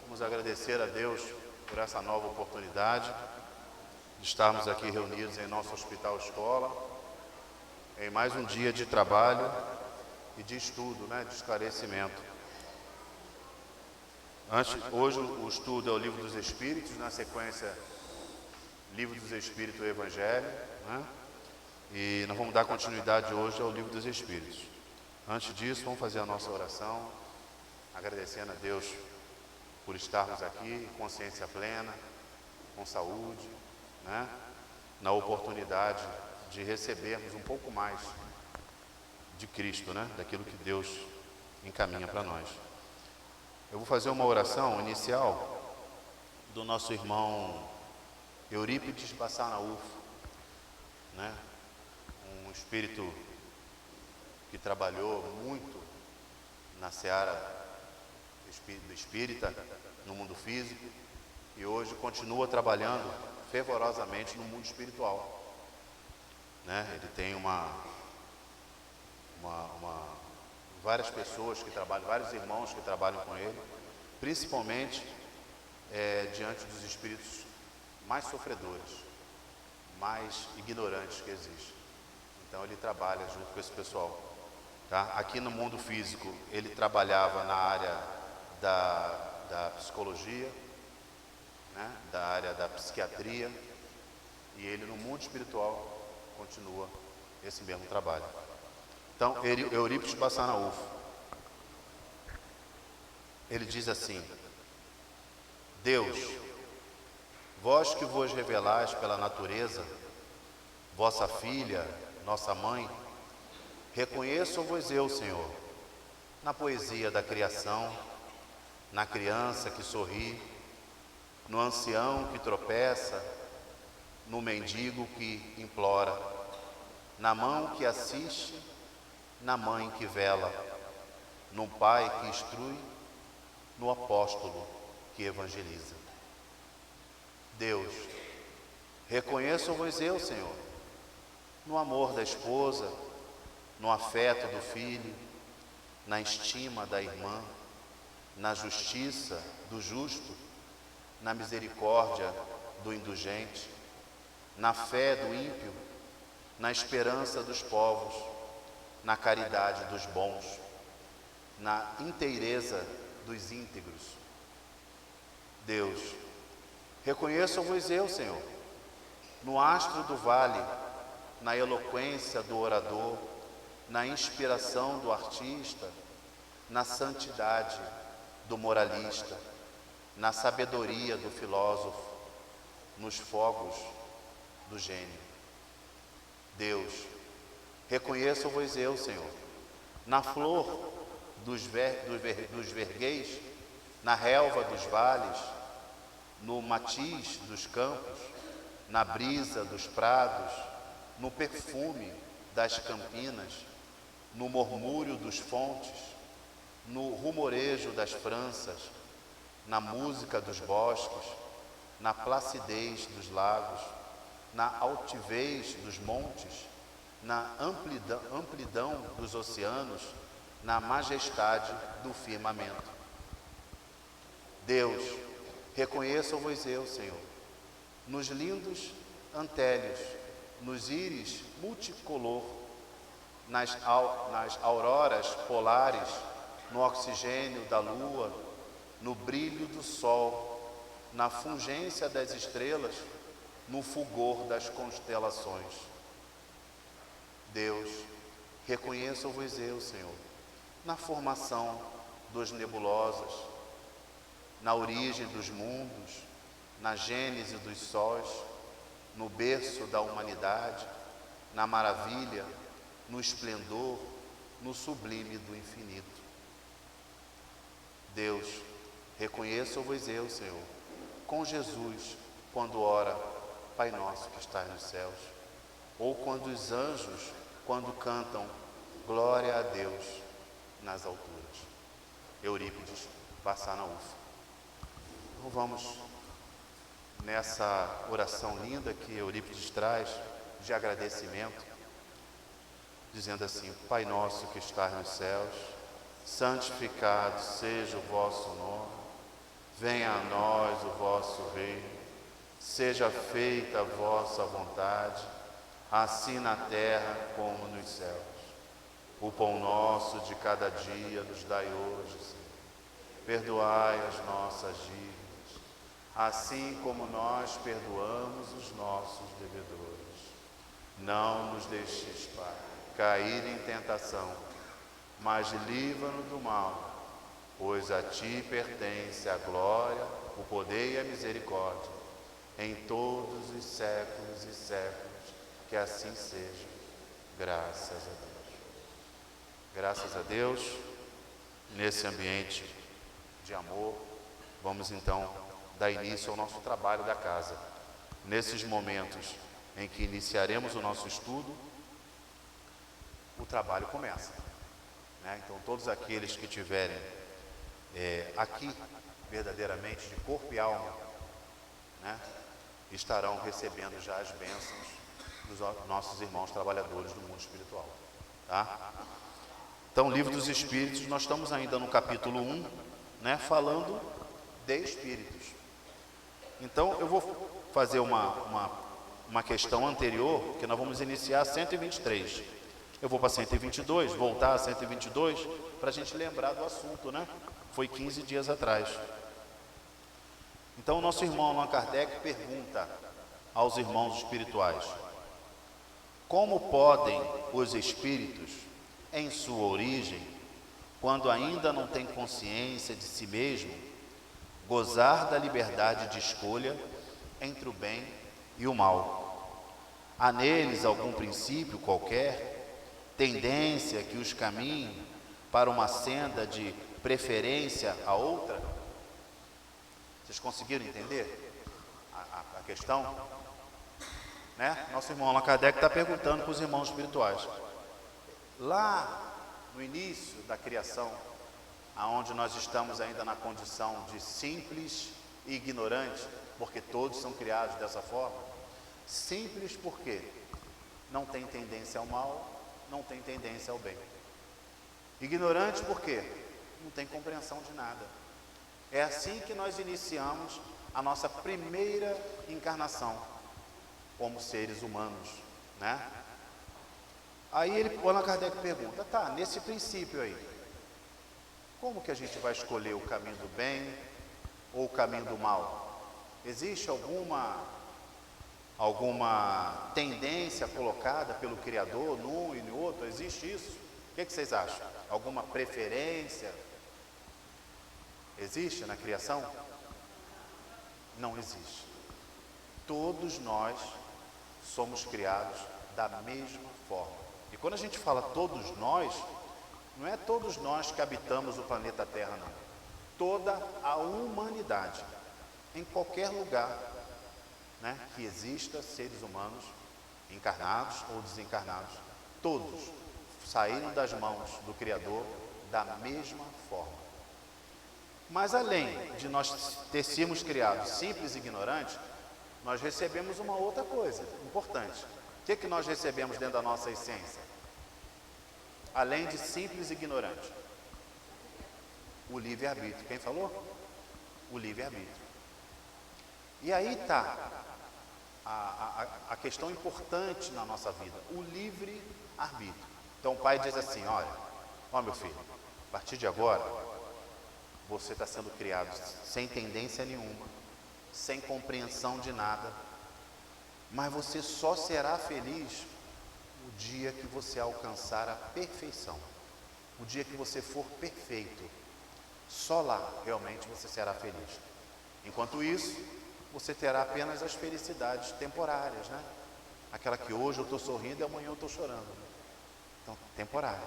Vamos agradecer a Deus por essa nova oportunidade de estarmos aqui reunidos em nosso Hospital Escola, em mais um dia de trabalho e de estudo, de esclarecimento. Hoje o estudo é o Livro dos Espíritos, na sequência, Livro dos Espíritos e o Evangelho, E nós vamos dar continuidade hoje ao Livro dos Espíritos. Antes disso, vamos fazer a nossa oração, agradecendo a Deus por estarmos aqui, em consciência plena, com saúde, na oportunidade de recebermos um pouco mais de Cristo, daquilo que Deus encaminha para nós. Eu vou fazer uma oração inicial do nosso irmão Eurípides Bassanaúfo, um espírito que trabalhou muito na seara do espírita, no mundo físico, e hoje continua trabalhando fervorosamente no mundo espiritual. Ele tem várias pessoas que trabalham, vários irmãos que trabalham com ele, principalmente diante dos espíritos mais sofredores, mais ignorantes que existem. Então ele trabalha junto com esse pessoal. Aqui no mundo físico ele trabalhava na área da psicologia, da área da psiquiatria, e ele no mundo espiritual continua esse mesmo trabalho. Então, Eurípides Bassanaúfo, ele diz assim: Deus, vós que vos revelais pela natureza, vossa filha, nossa mãe, reconheço-vos eu, Senhor, na poesia da criação, na criança que sorri, no ancião que tropeça, no mendigo que implora, na mão que assiste, na mãe que vela, no pai que instrui, no apóstolo que evangeliza. Deus, reconheço-vos eu, Senhor, no amor da esposa, no afeto do filho, na estima da irmã, na justiça do justo, na misericórdia do indulgente, na fé do ímpio, na esperança dos povos, na caridade dos bons, na inteireza dos íntegros. Deus, reconheço-vos eu, Senhor, no astro do vale, na eloquência do orador, na inspiração do artista, na santidade do moralista, na sabedoria do filósofo, nos fogos do gênio. Deus, reconheço-vos eu, Senhor, na flor dos vergueis, na relva dos vales, no matiz dos campos, na brisa dos prados, no perfume das campinas, no murmúrio dos fontes, no rumorejo das praças, na música dos bosques, na placidez dos lagos, na altivez dos montes, na amplidão dos oceanos, na majestade do firmamento. Deus, reconheço-vos eu, Senhor, nos lindos antélios, nos íris multicolor, nas auroras polares, no oxigênio da lua, no brilho do sol, na fulgência das estrelas, no fulgor das constelações. Deus, reconheço-vos eu, Senhor, na formação dos nebulosas, na origem dos mundos, na gênese dos sóis, no berço da humanidade, na maravilha, no esplendor, no sublime do infinito. Deus, reconheço-vos eu, Senhor, com Jesus, quando ora, Pai nosso que estás nos céus, ou quando os anjos, quando cantam, glória a Deus nas alturas. Eurípides Bassanaúfo. Então vamos nessa oração linda que Eurípides traz, de agradecimento, dizendo assim: Pai nosso que estás nos céus, santificado seja o vosso nome, Venha a nós o vosso reino, seja feita a vossa vontade, assim na terra como nos céus. O pão nosso de cada dia nos dai hoje, Senhor. Perdoai as nossas dívidas, assim como nós perdoamos os nossos devedores. Não nos deixes, Pai, cair em tentação, mas livra-nos do mal, pois a Ti pertence a glória, o poder e a misericórdia, em todos os séculos e séculos, que assim seja. Graças a Deus. Graças a Deus, nesse ambiente de amor, vamos então dar início ao nosso trabalho da casa. Nesses momentos em que iniciaremos o nosso estudo, o trabalho começa, né? Então todos aqueles que tiverem aqui verdadeiramente de corpo e alma, né, estarão recebendo já as bênçãos dos nossos irmãos trabalhadores do mundo espiritual, tá? Então, Livro dos Espíritos, nós estamos ainda no capítulo 1, né, falando de espíritos. Então, eu vou fazer uma questão anterior, que nós vamos iniciar 123. Eu vou para 122, voltar a 122, para a gente lembrar do assunto, né? Foi 15 dias atrás. Então, o nosso irmão Allan Kardec pergunta aos irmãos espirituais: como podem os espíritos, em sua origem, quando ainda não têm consciência de si mesmo, gozar da liberdade de escolha entre o bem e o mal? Há neles algum princípio qualquer, tendência que os caminhe para uma senda de preferência a outra? Vocês conseguiram entender a questão? Né? Nosso irmão Allan Kardec está perguntando para os irmãos espirituais. Lá no início da criação, aonde nós estamos ainda na condição de simples e ignorante, porque todos são criados dessa forma. Simples porque não tem tendência ao mal, não tem tendência ao bem. Ignorante porque não tem compreensão de nada. É assim que nós iniciamos a nossa primeira encarnação como seres humanos, né? Aí o Allan Kardec pergunta: tá, nesse princípio aí, como que a gente vai escolher o caminho do bem ou o caminho do mal? Existe alguma tendência colocada pelo Criador num e no outro? Existe isso? O que vocês acham? Alguma preferência? Existe na criação? Não existe. Todos nós somos criados da mesma forma. E quando a gente fala todos nós, não é todos nós que habitamos o planeta Terra, não. Toda a humanidade, em qualquer lugar, né, que exista seres humanos, encarnados ou desencarnados, todos saíram das mãos do Criador da mesma forma. Mas além de nós ter sido criados simples e ignorantes, nós recebemos uma outra coisa importante. O que nós recebemos dentro da nossa essência? Além de simples e ignorante, o livre-arbítrio. Quem falou? O livre-arbítrio. E aí está a questão importante na nossa vida, o livre-arbítrio. Então o pai diz assim: olha, meu filho, a partir de agora, você está sendo criado sem tendência nenhuma, sem compreensão de nada, mas você só será feliz o dia que você alcançar a perfeição, o dia que você for perfeito. Só lá realmente você será feliz. Enquanto isso, você terá apenas as felicidades temporárias, né? Aquela que hoje eu estou sorrindo e amanhã eu estou chorando. Então, temporária.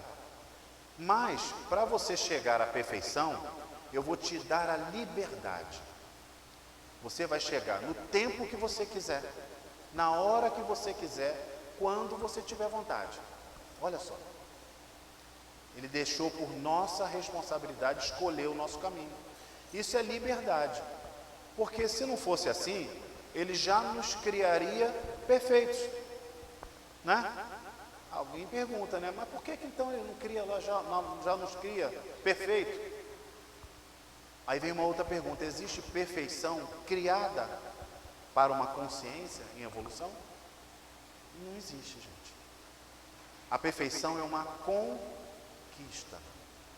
Mas, para você chegar à perfeição, eu vou te dar a liberdade. Você vai chegar no tempo que você quiser, na hora que você quiser, quando você tiver vontade. Olha só. Ele deixou por nossa responsabilidade escolher o nosso caminho. Isso é liberdade. Porque se não fosse assim, ele já nos criaria perfeitos, né? Alguém pergunta, né? Mas por que então ele não cria lá, já nos cria perfeito? Aí vem uma outra pergunta: existe perfeição criada para uma consciência em evolução? Não existe, gente. A perfeição é uma conquista,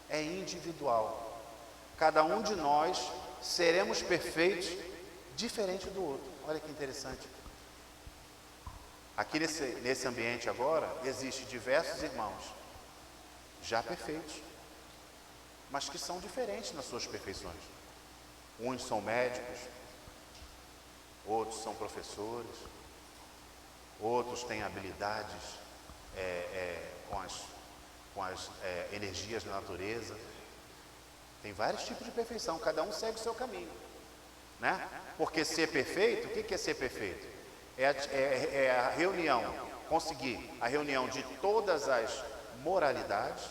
é individual. Cada um de nós seremos perfeitos diferente do outro. Olha que interessante. Aqui nesse ambiente agora, existem diversos irmãos já perfeitos, mas que são diferentes nas suas perfeições. Uns são médicos, outros são professores, outros têm habilidades com as energias da natureza. Tem vários tipos de perfeição, cada um segue o seu caminho, né? Porque ser perfeito, o que é ser perfeito? É a reunião, conseguir a reunião de todas as moralidades,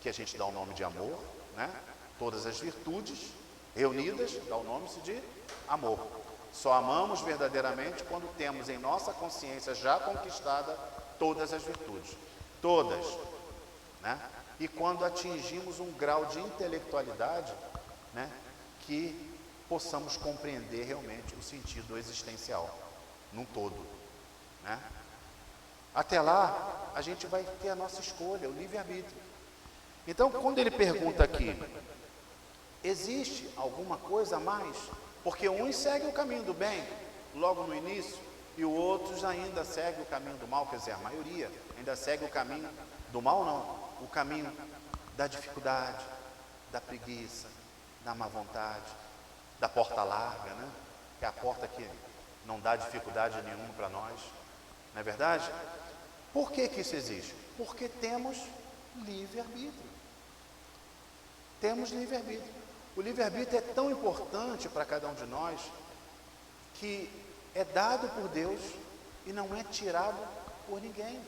que a gente dá o nome de amor, né? Todas as virtudes reunidas, dá o nome de amor. Só amamos verdadeiramente quando temos em nossa consciência já conquistada todas as virtudes, todas, né? E quando atingimos um grau de intelectualidade, né, que possamos compreender realmente o sentido existencial num todo, né? Até lá, a gente vai ter a nossa escolha, o livre-arbítrio. Então, quando ele pergunta aqui, existe alguma coisa a mais? Porque uns seguem o caminho do bem, logo no início, e os outros ainda seguem o caminho do mal, quer dizer, a maioria ainda segue o caminho do mal, não, o caminho da dificuldade, da preguiça, da má vontade, da porta larga, né? Que é a porta que não dá dificuldade nenhuma para nós, não é verdade? Por que isso existe? Porque temos livre-arbítrio. Temos livre-arbítrio. O livre-arbítrio é tão importante para cada um de nós que é dado por Deus e não é tirado por ninguém.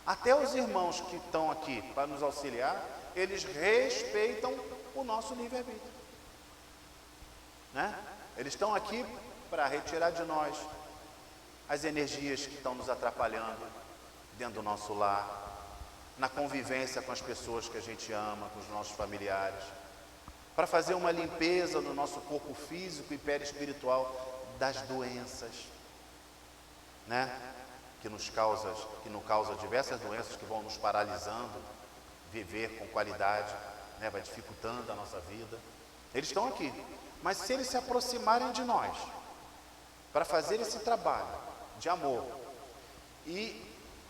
Até os irmãos que estão aqui para nos auxiliar, eles respeitam o nosso livre-arbítrio, né? Eles estão aqui para retirar de nós as energias que estão nos atrapalhando dentro do nosso lar, na convivência com as pessoas que a gente ama, com os nossos familiares, para fazer uma limpeza no nosso corpo físico e perispiritual das doenças, né? Que nos causa diversas doenças que vão nos paralisando, viver com qualidade, né? Vai dificultando a nossa vida. Eles estão aqui, mas se eles se aproximarem de nós para fazer esse trabalho de amor e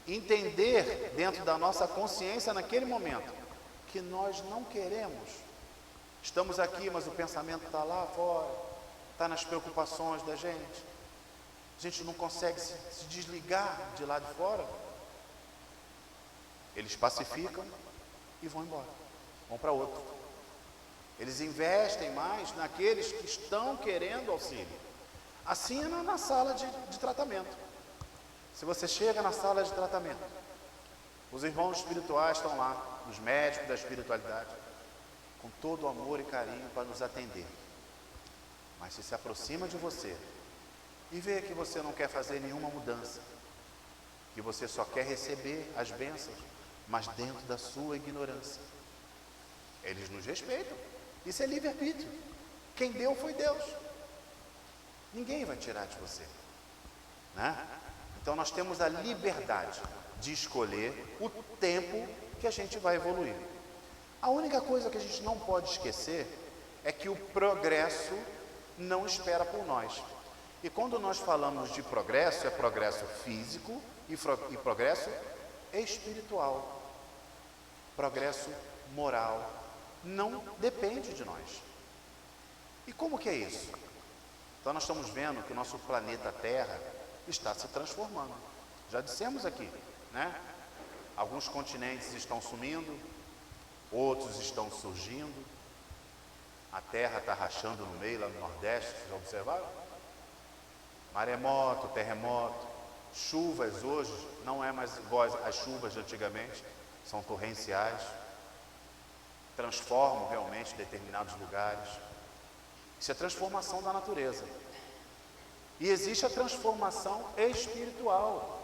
entender dentro da nossa consciência naquele momento que nós não queremos, estamos aqui, mas o pensamento está lá fora, está nas preocupações da gente, a gente não consegue se desligar de lá de fora, eles pacificam e vão embora, vão para outro. Eles investem mais naqueles que estão querendo auxílio. Assim é na sala de tratamento. Se você chega na sala de tratamento, os irmãos espirituais estão lá, os médicos da espiritualidade, com todo o amor e carinho para nos atender. Mas se aproxima de você e vê que você não quer fazer nenhuma mudança, que você só quer receber as bênçãos, mas dentro da sua ignorância, eles nos respeitam. Isso é livre-arbítrio. Quem deu foi Deus. Ninguém vai tirar de você, né? Então nós temos a liberdade de escolher o tempo que a gente vai evoluir. A única coisa que a gente não pode esquecer é que o progresso não espera por nós. E quando nós falamos de progresso, é progresso físico e progresso espiritual, progresso moral. Não depende de nós. E como que é isso? Então nós estamos vendo que o nosso planeta Terra está se transformando. Já dissemos aqui, né? Alguns continentes estão sumindo, outros estão surgindo. A Terra está rachando no meio, lá no Nordeste, vocês já observaram? Maremoto, terremoto, chuvas hoje não é mais igual às chuvas de antigamente, são torrenciais, transformam realmente determinados lugares. Isso é transformação da natureza. E existe a transformação espiritual,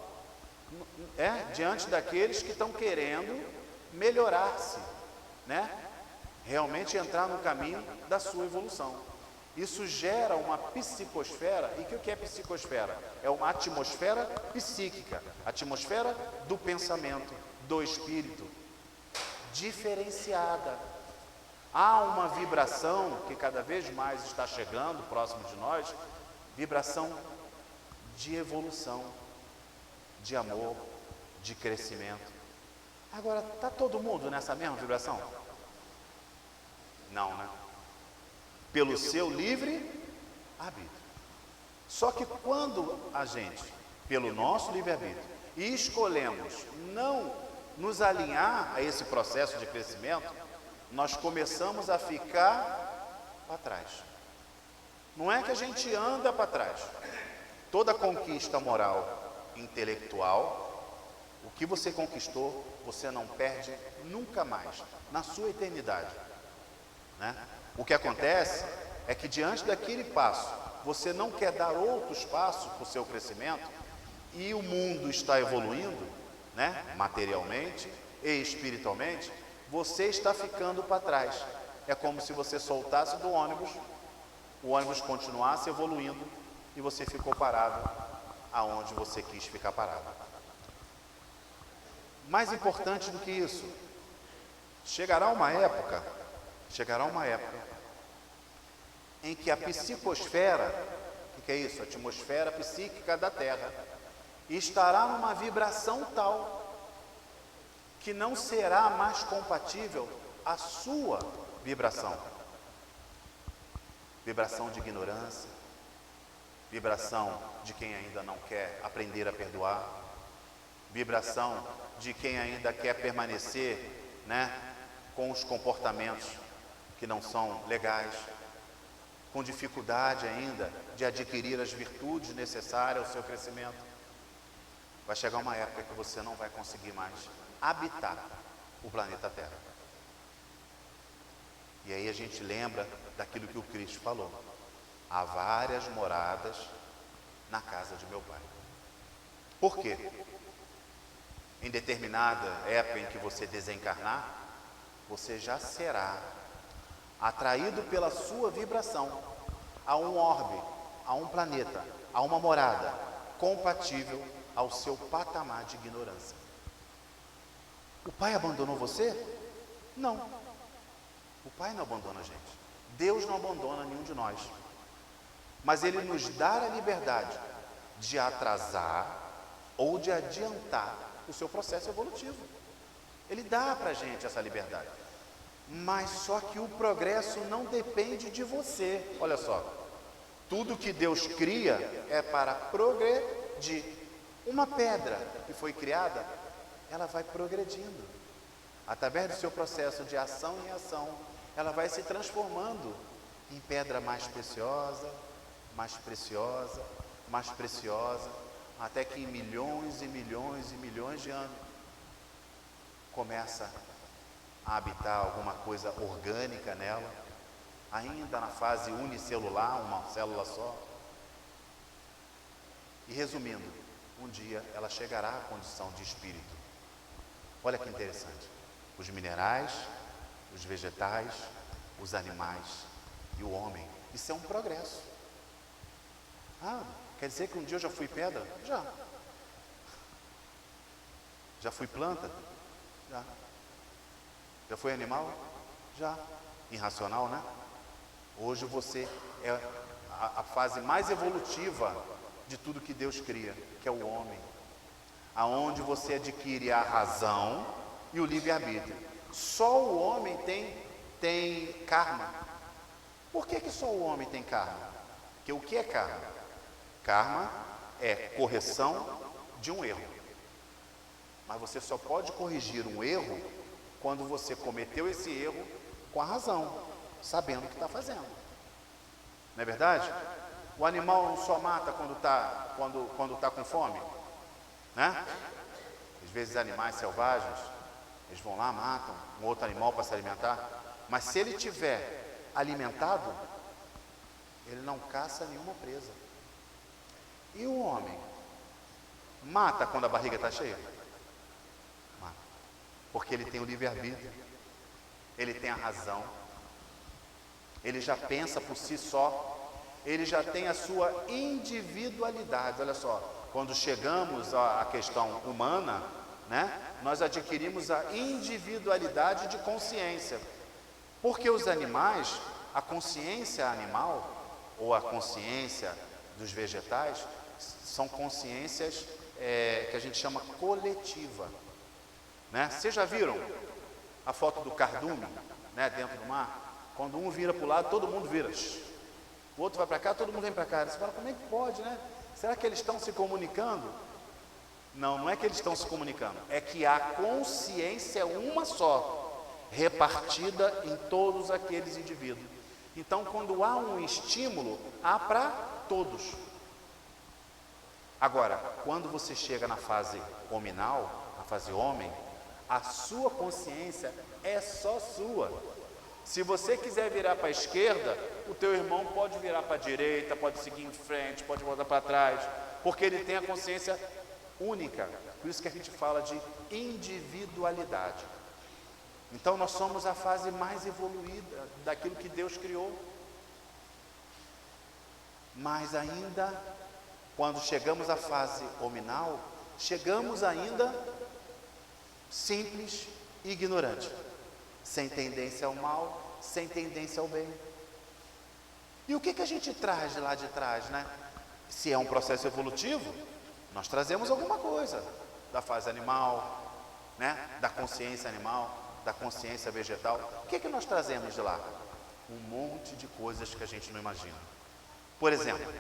diante daqueles que estão querendo melhorar-se, né? realmente entrar no caminho da sua evolução. Isso gera uma psicosfera. E o que é psicosfera? É uma atmosfera psíquica, atmosfera do pensamento, do espírito, diferenciada. Há uma vibração que cada vez mais está chegando próximo de nós, vibração de evolução, de amor, de crescimento. Agora, está todo mundo nessa mesma vibração? Não, né? Pelo seu livre arbítrio. Só que quando a gente, pelo nosso livre arbítrio, escolhemos não nos alinhar a esse processo de crescimento, nós começamos a ficar para trás. Não é que a gente anda para trás. Toda conquista moral, intelectual, o que você conquistou, você não perde nunca mais, na sua eternidade, né? O que acontece é que diante daquele passo, você não quer dar outros passos para o seu crescimento, e o mundo está evoluindo, né? Materialmente e espiritualmente, você está ficando para trás. É como se você soltasse do ônibus, o ônibus continuasse evoluindo e você ficou parado aonde você quis ficar parado. Mais importante do que isso, chegará uma época em que a psicosfera, o que é isso? A atmosfera psíquica da Terra, estará numa vibração tal que não será mais compatível à sua vibração. Vibração de ignorância, vibração de quem ainda não quer aprender a perdoar, vibração de quem ainda quer permanecer, né, com os comportamentos que não são legais, com dificuldade ainda de adquirir as virtudes necessárias ao seu crescimento. Vai chegar uma época que você não vai conseguir mais habitar o planeta Terra. E aí a gente lembra daquilo que o Cristo falou: há várias moradas na casa de meu Pai. Por quê? Em determinada época em que você desencarnar, você já será atraído pela sua vibração a um orbe, a um planeta, a uma morada compatível ao seu patamar de ignorância. O Pai abandonou você? Não. O Pai não abandona a gente. Deus não abandona nenhum de nós. Mas Ele nos dá a liberdade de atrasar ou de adiantar o seu processo evolutivo. Ele dá para a gente essa liberdade. Mas só que o progresso não depende de você. Olha só, tudo que Deus cria é para progredir. Uma pedra que foi criada, ela vai progredindo. Através do seu processo de ação em ação, ela vai se transformando em pedra mais preciosa, mais preciosa, mais preciosa, até que em milhões e milhões e milhões de anos começa a habitar alguma coisa orgânica nela, ainda na fase unicelular, uma célula só. E resumindo, um dia ela chegará à condição de espírito. Olha que interessante, os minerais, os vegetais, os animais e o homem, isso é um progresso. Quer dizer que um dia eu já fui pedra? Já fui planta? Já fui animal? Já. Irracional, né? Hoje você é a fase mais evolutiva de tudo que Deus cria, que é o homem, aonde você adquire a razão e o livre-arbítrio. Só o homem tem karma. Por que só o homem tem karma? Porque o que é karma? Karma é correção de um erro. Mas você só pode corrigir um erro quando você cometeu esse erro com a razão, sabendo o que está fazendo. Não é verdade? O animal não só mata quando está com fome, né? Às vezes animais selvagens, eles vão lá, matam um outro animal para se alimentar, mas se ele tiver alimentado, ele não caça nenhuma presa. E o homem mata quando a barriga está cheia? Mata. Porque ele tem o livre-arbítrio. ele tem a razão, ele já pensa por si só, ele já tem a sua individualidade. Olha só, quando chegamos à questão humana, né, nós adquirimos a individualidade de consciência, porque os animais, a consciência animal, ou a consciência dos vegetais, são consciências que a gente chama coletiva, né? Vocês já viram a foto do cardume, né, dentro do mar? Quando um vira para o lado, todo mundo vira. O outro vai para cá, todo mundo vem para cá. Você fala, como é que pode, né? Será que eles estão se comunicando? Não, não é que eles estão se comunicando, é que a consciência é uma só, repartida em todos aqueles indivíduos. Então, quando há um estímulo, há para todos. Agora, quando você chega na fase hominal, na fase homem, a sua consciência é só sua. Se você quiser virar para a esquerda, o teu irmão pode virar para a direita, pode seguir em frente, pode voltar para trás, porque ele tem a consciência única. Por isso que a gente fala de individualidade. Então nós somos a fase mais evoluída daquilo que Deus criou. Mas ainda, quando chegamos à fase hominal, chegamos ainda simples e ignorante, sem tendência ao mal, sem tendência ao bem. E o que a gente traz de lá de trás, né? Se é um processo evolutivo, nós trazemos alguma coisa da fase animal, né? Da consciência animal, da consciência vegetal. O que nós trazemos de lá? Um monte de coisas que a gente não imagina. Por exemplo,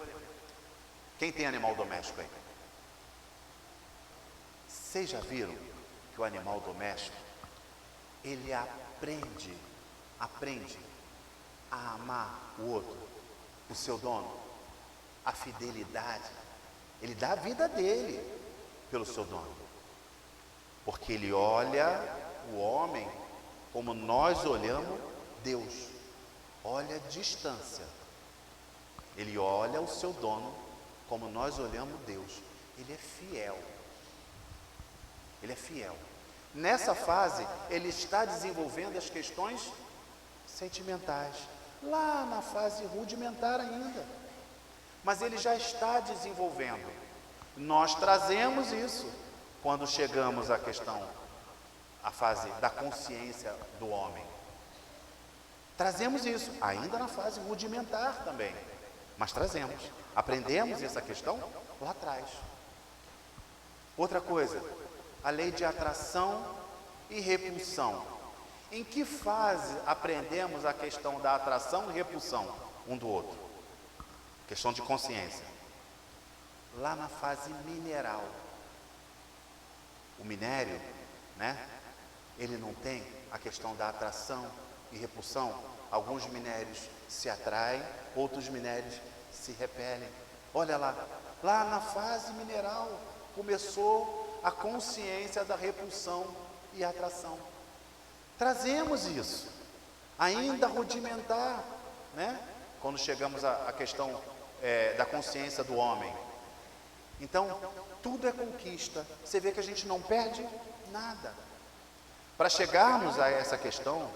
quem tem animal doméstico aí? Vocês já viram que o animal doméstico, ele aprende a amar o outro, o seu dono, a fidelidade. Ele dá a vida dele pelo seu dono, porque ele olha o homem como nós olhamos Deus. Olha a distância. Ele olha o seu dono como nós olhamos Deus. Ele é fiel. Ele é fiel. Nessa fase, ele está desenvolvendo as questões sentimentais, lá na fase rudimentar ainda, mas ele já está desenvolvendo. Nós trazemos isso quando chegamos à questão, à fase da consciência do homem. Trazemos isso, ainda na fase rudimentar também, mas trazemos, aprendemos essa questão lá atrás. Outra coisa, a lei de atração e repulsão. Em que fase aprendemos a questão da atração e repulsão um do outro? Questão de consciência. Lá na fase mineral. O minério, né? Ele não tem a questão da atração e repulsão. Alguns minérios se atraem, outros minérios se repelem. Olha lá, lá na fase mineral começou a consciência da repulsão e atração. Trazemos isso, ainda rudimentar, né? Quando chegamos à questão da consciência do homem. Então, tudo é conquista. Você vê que a gente não perde nada. Para chegarmos a essa questão,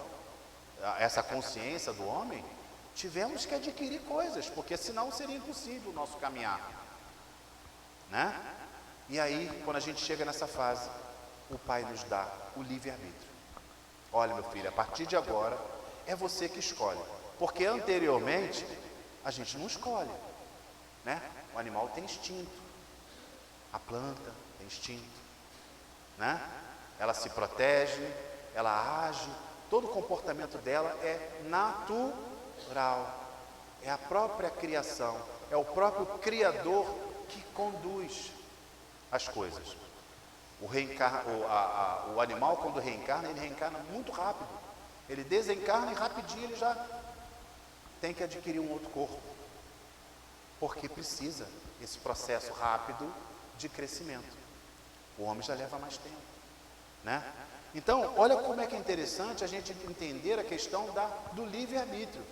a essa consciência do homem, tivemos que adquirir coisas, porque senão seria impossível o nosso caminhar, né? E aí, quando a gente chega nessa fase, o Pai nos dá o livre-arbítrio. Olha, meu filho, a partir de agora, é você que escolhe. Porque anteriormente, a gente não escolhe, né? O animal tem instinto. A planta tem instinto, né? Ela se protege, ela age. Todo o comportamento dela é natural. É a própria criação. É o próprio Criador que conduz as coisas. O animal, quando reencarna, ele reencarna muito rápido. Ele desencarna e rapidinho ele já tem que adquirir um outro corpo, porque precisa esse processo rápido de crescimento. O homem já leva mais tempo, né? Então, olha como é que é interessante a gente entender a questão do livre-arbítrio.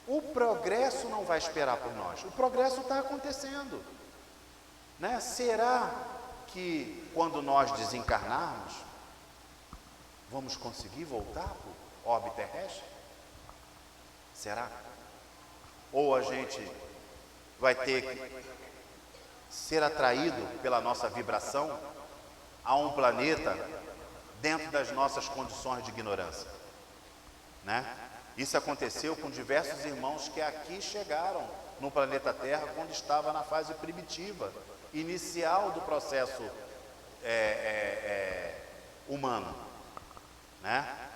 O progresso não vai esperar por nós. O progresso está acontecendo, né? Será que quando nós desencarnarmos, vamos conseguir voltar para o orbe terrestre? Será? Ou a gente vai ter que ser atraído pela nossa vibração a um planeta dentro das nossas condições de ignorância, né? Isso aconteceu com diversos irmãos que aqui chegaram no planeta Terra quando estava na fase primitiva, inicial do processo humano, né?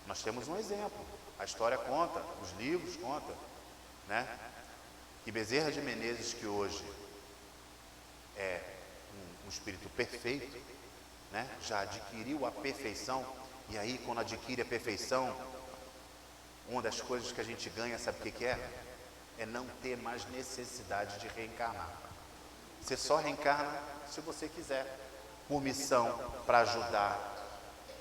Nós temos um exemplo, a história conta, os livros contam, né? Que Bezerra de Menezes, que hoje é um espírito perfeito, né? Já adquiriu a perfeição, e aí quando adquire a perfeição, uma das coisas que a gente ganha, sabe o que é? É não ter mais necessidade de reencarnar. Você só reencarna se você quiser, por missão, para ajudar,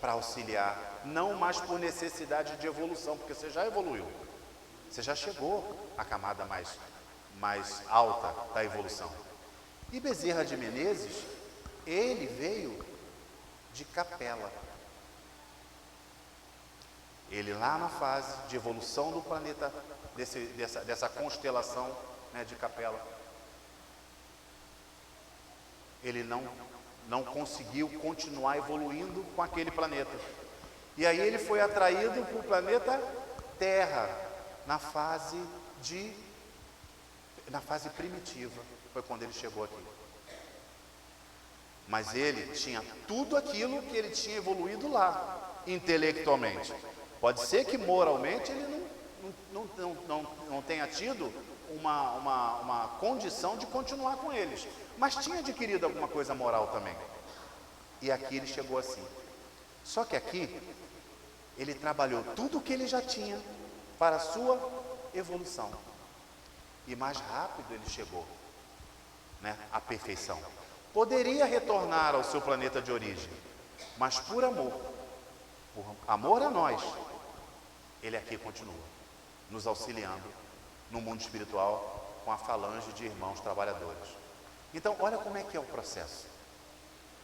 para auxiliar, não mais por necessidade de evolução, porque você já evoluiu, você já chegou à camada mais alta da evolução. E Bezerra de Menezes, ele veio de Capela. Ele lá na fase de evolução do planeta, dessa constelação, né, de Capela, ele não conseguiu continuar evoluindo com aquele planeta. E aí ele foi atraído para o planeta Terra, na fase primitiva, foi quando ele chegou aqui. Mas ele tinha tudo aquilo que ele tinha evoluído lá, intelectualmente. Pode ser que moralmente ele não tenha tido uma condição de continuar com eles, mas tinha adquirido alguma coisa moral também. E aqui ele chegou assim. Só que aqui ele trabalhou tudo o que ele já tinha para a sua evolução. E mais rápido ele chegou, né, à perfeição. Poderia retornar ao seu planeta de origem, mas por amor a nós, ele aqui continua, nos auxiliando no mundo espiritual com a falange de irmãos trabalhadores. Então, olha como é que é o processo.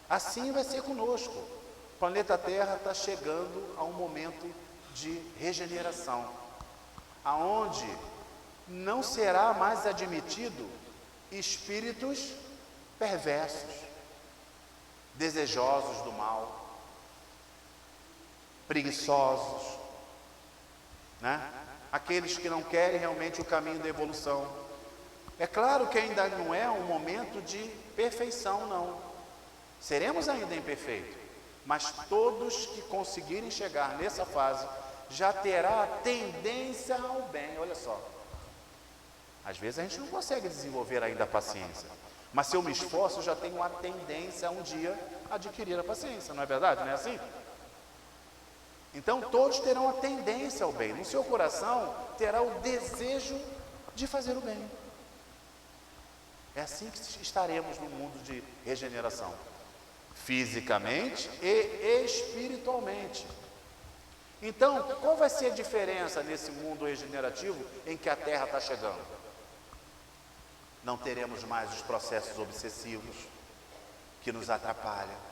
Assim vai ser conosco. O planeta Terra está chegando a um momento de regeneração, aonde não será mais admitido espíritos perversos, desejosos do mal, preguiçosos, né? Aqueles que não querem realmente o caminho da evolução. É claro que ainda não é um momento de perfeição, não. Seremos ainda imperfeitos, mas todos que conseguirem chegar nessa fase já terá a tendência ao bem. Olha só, às vezes a gente não consegue desenvolver ainda a paciência, mas se eu me esforço, já tenho a tendência a um dia adquirir a paciência, não é verdade? Não é assim? Então todos terão a tendência ao bem, no seu coração terá o desejo de fazer o bem. É assim que estaremos no mundo de regeneração, fisicamente e espiritualmente. Então, qual vai ser a diferença nesse mundo regenerativo em que a Terra está chegando? Não teremos mais os processos obsessivos que nos atrapalham.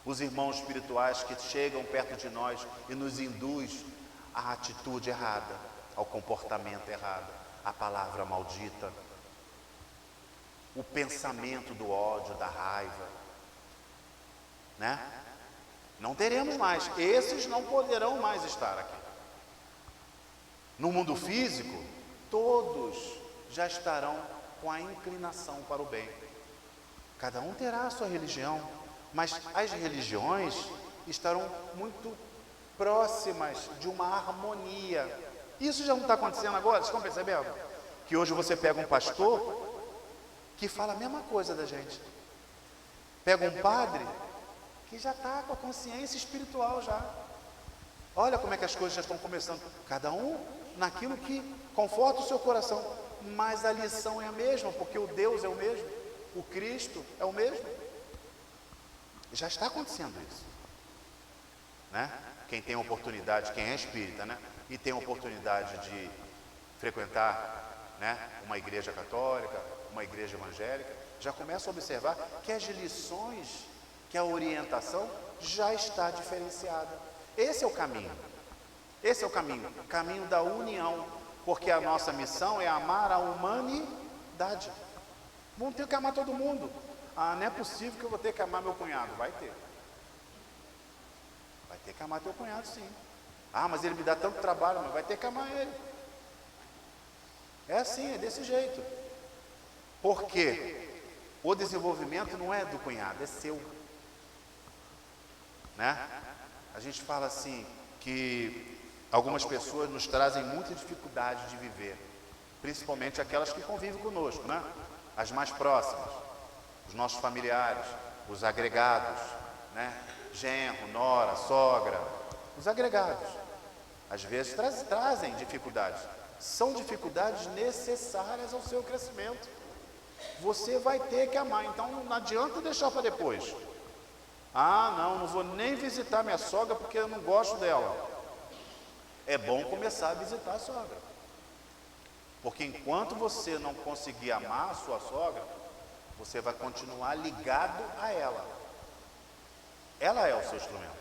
Os irmãos espirituais que chegam perto de nós e nos induz à atitude errada, ao comportamento errado, à palavra maldita, o pensamento do ódio, da raiva, né? Não teremos mais, esses não poderão mais estar aqui. No mundo físico, todos já estarão com a inclinação para o bem. Cada um terá a sua religião, mas as religiões estarão muito próximas de uma harmonia. Isso já não está acontecendo agora, vocês estão percebendo? Que hoje você pega um pastor que fala a mesma coisa da gente. Pega um padre que já está com a consciência espiritual já. Olha como é que as coisas já estão começando. Cada um naquilo que conforta o seu coração. Mas a lição é a mesma, porque o Deus é o mesmo. O Cristo é o mesmo. Já está acontecendo isso, né? Quem tem oportunidade, quem é espírita, né? E tem oportunidade de frequentar, né, uma igreja católica, uma igreja evangélica, já começa a observar que as lições, que a orientação já está diferenciada. Esse é o caminho. Esse é o caminho da união, porque a nossa missão é amar a humanidade. Vamos ter que amar todo mundo. Ah, não é possível que eu vou ter que amar meu cunhado. Vai ter. Vai ter que amar teu cunhado, sim. Ah, mas ele me dá tanto trabalho, mas vai ter que amar ele. É assim, é desse jeito. Porque o desenvolvimento não é do cunhado, é seu. Né? A gente fala assim, que algumas pessoas nos trazem muita dificuldade de viver, principalmente aquelas que convivem conosco, né? As mais próximas, os nossos familiares, os agregados, né? Genro, nora, sogra, os agregados, às vezes trazem dificuldades, são dificuldades necessárias ao seu crescimento. Você vai ter que amar, então não adianta deixar para depois. Ah, não vou nem visitar minha sogra porque eu não gosto dela. É bom começar a visitar a sogra, porque enquanto você não conseguir amar a sua sogra, você vai continuar ligado a ela. Ela é o seu instrumento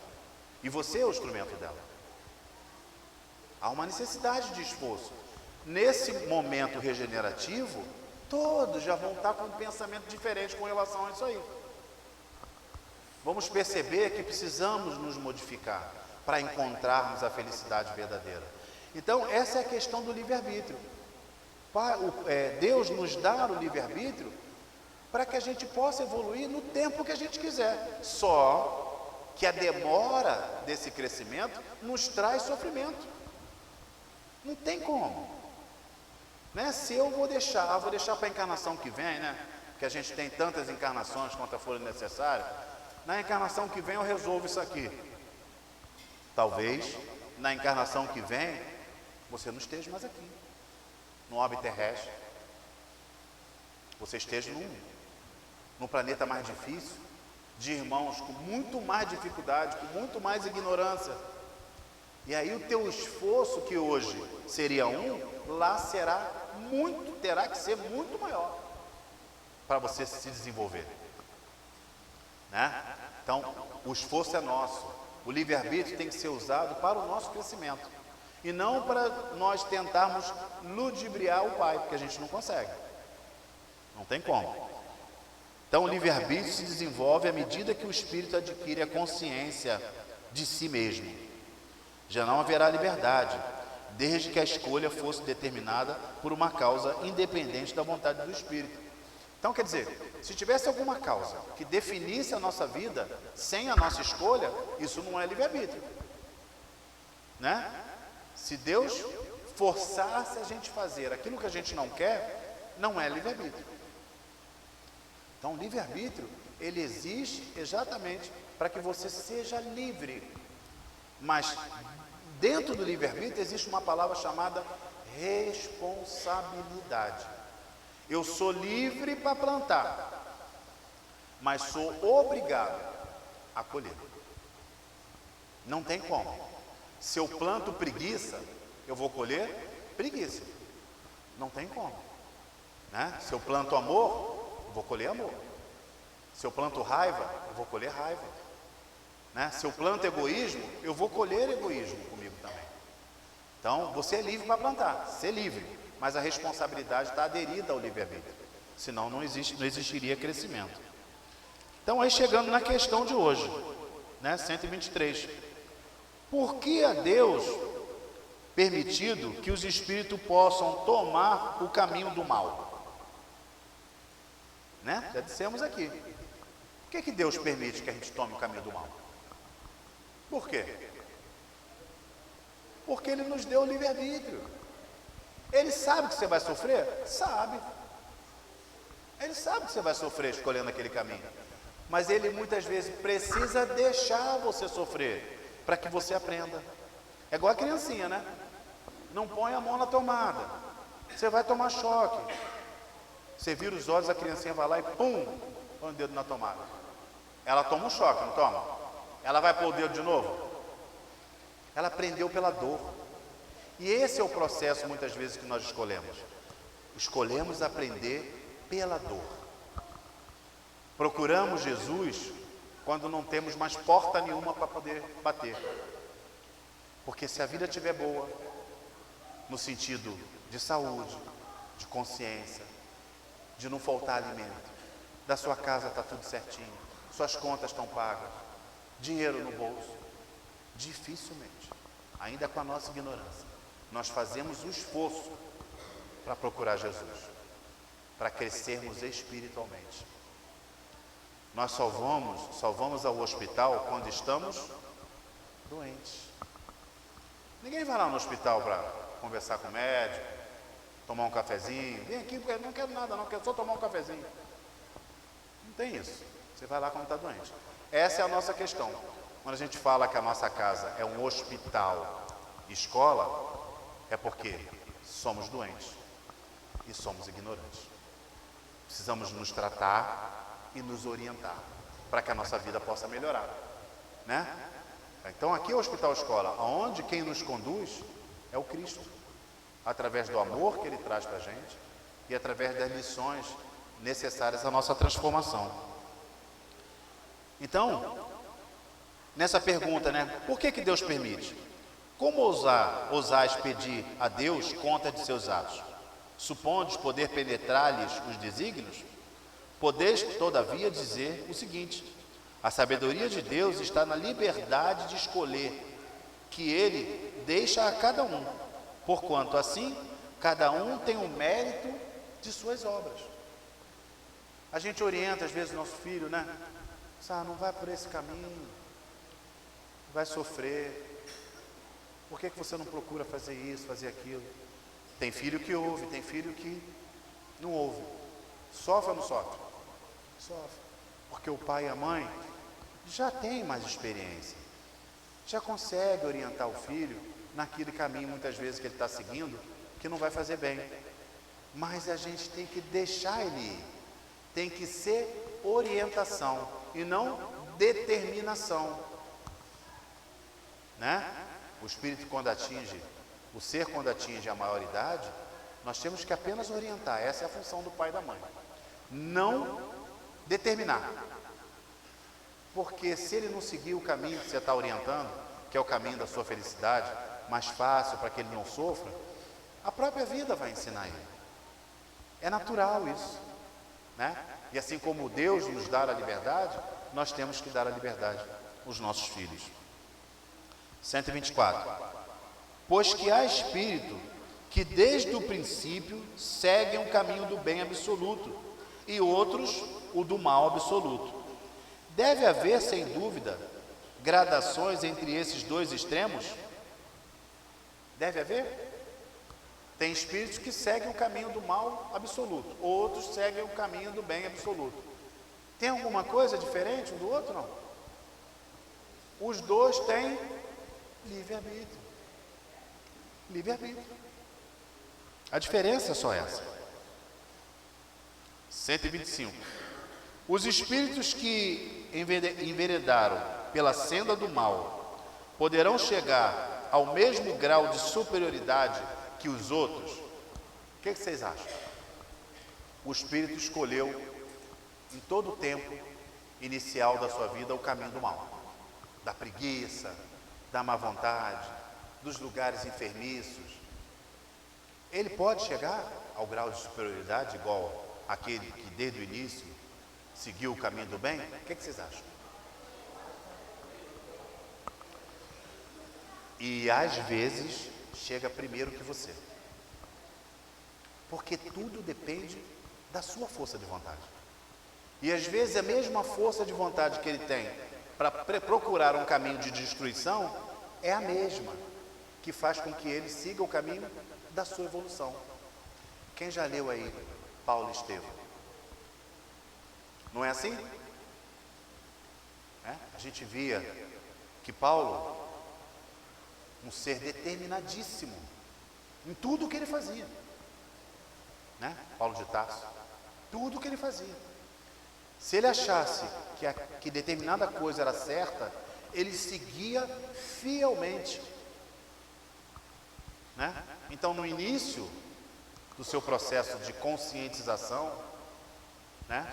e você é o instrumento dela. Há uma necessidade de esforço. Nesse momento regenerativo, todos já vão estar com um pensamento diferente com relação a isso aí. Vamos perceber que precisamos nos modificar para encontrarmos a felicidade verdadeira. Então, essa é a questão do livre-arbítrio. Deus nos dá o livre-arbítrio para que a gente possa evoluir no tempo que a gente quiser. Só que a demora desse crescimento nos traz sofrimento. Não tem como. Né? Se eu vou deixar para a encarnação que vem, né? Que a gente tem tantas encarnações quanto forem necessárias. Na encarnação que vem eu resolvo isso aqui. Talvez na encarnação que vem você não esteja mais aqui, no orbe terrestre. Você esteja num planeta mais difícil, de irmãos com muito mais dificuldade, com muito mais ignorância. E aí o teu esforço, que hoje seria lá terá que ser muito maior para você se desenvolver. Né? Então, o esforço é nosso. O livre-arbítrio tem que ser usado para o nosso crescimento e não para nós tentarmos ludibriar o Pai, porque a gente não consegue. Não tem como. Então, o livre-arbítrio se desenvolve à medida que o espírito adquire a consciência de si mesmo. Já não haverá liberdade, desde que a escolha fosse determinada por uma causa independente da vontade do espírito. Então, quer dizer, se tivesse alguma causa que definisse a nossa vida sem a nossa escolha, isso não é livre-arbítrio. Né? Se Deus forçasse a gente fazer aquilo que a gente não quer, não é livre-arbítrio. Então, o livre-arbítrio, ele existe exatamente para que você seja livre. Mas, dentro do livre-arbítrio, existe uma palavra chamada responsabilidade. Eu sou livre para plantar, mas sou obrigado a colher. Não tem como. Se eu planto preguiça, eu vou colher preguiça. Não tem como. Né? Se eu planto amor, eu vou colher amor. Se eu planto raiva, eu vou colher raiva. Né? Se eu planto egoísmo, eu vou colher egoísmo comigo também. Então, você é livre para plantar, ser livre. Mas a responsabilidade está aderida ao livre-arbítrio. Senão não existiria crescimento. Então, aí chegando na questão de hoje, né, 123. Por que a Deus permitido que os espíritos possam tomar o caminho do mal? Né? Já dissemos aqui. Por que Deus permite que a gente tome o caminho do mal? Por quê? Porque Ele nos deu o livre-arbítrio. Ele sabe que você vai sofrer? Sabe. Ele sabe que você vai sofrer escolhendo aquele caminho. Mas Ele muitas vezes precisa deixar você sofrer para que você aprenda. É igual a criancinha, né? Não põe a mão na tomada. Você vai tomar choque. Você vira os olhos, a criancinha vai lá e pum, põe o dedo na tomada. Ela toma um choque, não toma? Ela vai pôr o dedo de novo? Ela aprendeu pela dor. E esse é o processo, muitas vezes, que nós escolhemos. Escolhemos aprender pela dor. Procuramos Jesus quando não temos mais porta nenhuma para poder bater. Porque se a vida estiver boa, no sentido de saúde, de consciência, de não faltar alimento, da sua casa está tudo certinho, suas contas estão pagas, dinheiro no bolso, dificilmente, ainda com a nossa ignorância, nós fazemos o esforço para procurar Jesus, para crescermos espiritualmente. Nós só vamos ao hospital quando estamos doentes. Ninguém vai lá no hospital para conversar com o médico, tomar um cafezinho. Vem aqui, não quero nada, não quero só tomar um cafezinho. Não tem isso. Você vai lá quando está doente. Essa é a nossa questão. Quando a gente fala que a nossa casa é um hospital, escola, é porque somos doentes e somos ignorantes. Precisamos nos tratar e nos orientar para que a nossa vida possa melhorar, né? Então aqui é o Hospital Escola, onde quem nos conduz é o Cristo, através do amor que Ele traz para a gente e através das lições necessárias à nossa transformação. Então, nessa pergunta, né? Por que Deus permite? Como ousais pedir a Deus conta de seus atos? Supondes poder penetrar-lhes os desígnios? Podeis, todavia, dizer o seguinte: a sabedoria de Deus está na liberdade de escolher, que Ele deixa a cada um, porquanto assim, cada um tem o mérito de suas obras. A gente orienta, às vezes, nosso filho, né? Não vai por esse caminho, vai sofrer. Por que você não procura fazer isso, fazer aquilo? Tem filho que ouve, tem filho que não ouve. Sofre ou não sofre? Sofre. Porque o pai e a mãe já têm mais experiência, já consegue orientar o filho naquele caminho, muitas vezes, que ele está seguindo, que não vai fazer bem. Mas a gente tem que deixar ele ir. Tem que ser orientação e não determinação, né? O espírito quando atinge, o ser quando atinge a maioridade, nós temos que apenas orientar. Essa é a função do pai e da mãe. Não determinar. Porque se ele não seguir o caminho que você está orientando, que é o caminho da sua felicidade, mais fácil para que ele não sofra, a própria vida vai ensinar ele. É natural isso, né? E assim como Deus nos dá a liberdade, nós temos que dar a liberdade aos nossos filhos. 124. Pois que há espírito que desde o princípio seguem o caminho do bem absoluto e outros o do mal absoluto. Deve haver, sem dúvida, gradações entre esses dois extremos? Deve haver? Tem espíritos que seguem o caminho do mal absoluto, outros seguem o caminho do bem absoluto. Tem alguma coisa diferente um do outro? Não. Os dois têm livre-arbítrio. Livre-arbítrio. A diferença é só essa. 125. Os espíritos que enveredaram pela senda do mal poderão chegar ao mesmo grau de superioridade que os outros? O que vocês acham? O espírito escolheu em todo o tempo inicial da sua vida o caminho do mal, da preguiça, da má vontade, dos lugares enfermiços. Ele pode chegar ao grau de superioridade igual aquele que desde o início seguiu o caminho do bem? O que vocês acham? E às vezes chega primeiro que você, porque tudo depende da sua força de vontade. E às vezes a mesma força de vontade que ele tem para procurar um caminho de destruição é a mesma que faz com que ele siga o caminho da sua evolução. Quem já leu aí Paulo e Estevão? Não é assim? A gente via que Paulo, um ser determinadíssimo em tudo o que ele fazia, né? Paulo de Tarso, tudo o que ele fazia. Se ele achasse que determinada coisa era certa, ele seguia fielmente, né? Então, no início do seu processo de conscientização, né,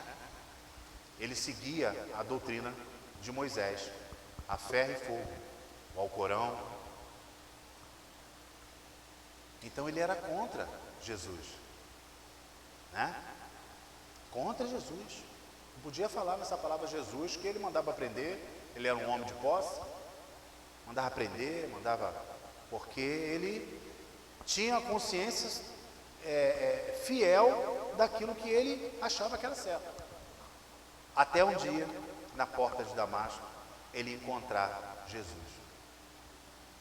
ele seguia a doutrina de Moisés, a ferro e fogo, o Alcorão, Então ele era contra Jesus, né? Contra Jesus. Não podia falar nessa palavra Jesus, que ele mandava prender. Ele era um homem de posse, mandava prender, porque ele tinha a consciência fiel daquilo que ele achava que era certo. Até um dia, na porta de Damasco, ele encontrar Jesus.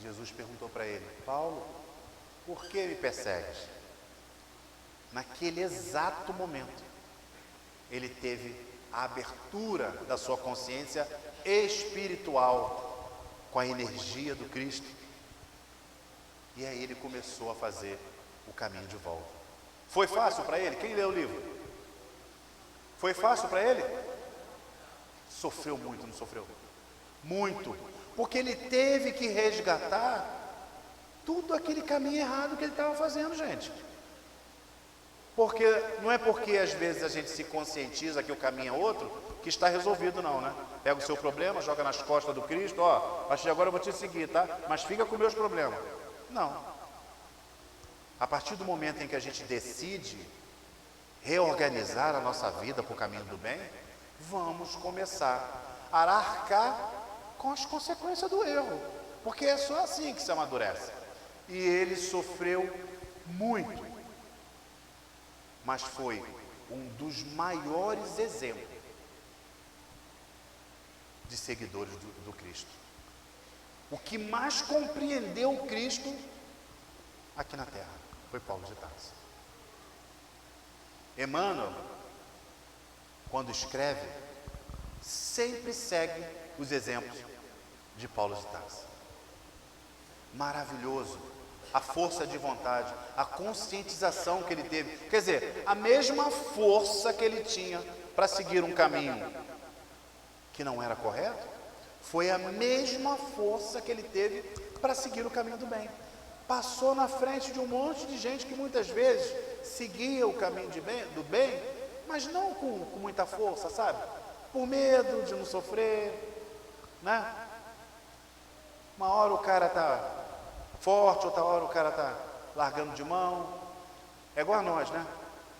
Jesus perguntou para ele: Paulo, por que me persegues? Naquele exato momento, ele teve a abertura da sua consciência espiritual com a energia do Cristo. E aí ele começou a fazer o caminho de volta. Foi fácil para ele? Quem leu o livro? Foi fácil para ele? Sofreu muito, não sofreu? Muito, porque ele teve que resgatar tudo aquele caminho errado que ele estava fazendo, gente. Porque não é porque às vezes a gente se conscientiza que o caminho é outro, que está resolvido, não, né? Pega o seu problema, joga nas costas do Cristo, ó, acho que agora eu vou te seguir, tá? Mas fica com meus problemas. Não. A partir do momento em que a gente decide reorganizar a nossa vida para o caminho do bem, vamos começar a arcar com as consequências do erro, porque é só assim que se amadurece. E ele sofreu muito, mas foi um dos maiores exemplos de seguidores do Cristo. O que mais compreendeu o Cristo aqui na terra foi Paulo de Tarso. Emmanuel, quando escreve, sempre segue os exemplos de Paulo de Tarso. Maravilhoso, a força de vontade, a conscientização que ele teve, quer dizer, a mesma força que ele tinha para seguir um caminho que não era correto, foi a mesma força que ele teve para seguir o caminho do bem. Passou na frente de um monte de gente que muitas vezes seguia o caminho do bem, mas não com muita força, sabe? Por medo de não sofrer, né? Uma hora o cara está forte, outra hora o cara está largando de mão. É igual a nós, né?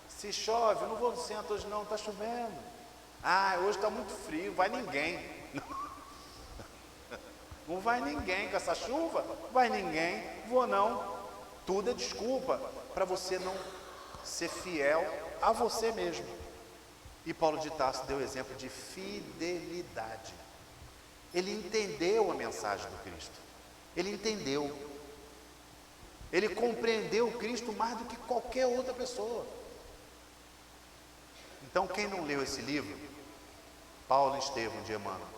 Se chove, eu não vou no centro hoje não, está chovendo. Ah, hoje está muito frio, vai ninguém. Não vai ninguém com essa chuva, vai ninguém, vou não. Tudo é desculpa para você não ser fiel a você mesmo. E Paulo de Tarso deu exemplo de fidelidade. Ele entendeu a mensagem do Cristo. Ele entendeu. Ele compreendeu o Cristo mais do que qualquer outra pessoa. Então, quem não leu esse livro, Paulo e Estevão de Emmanuel,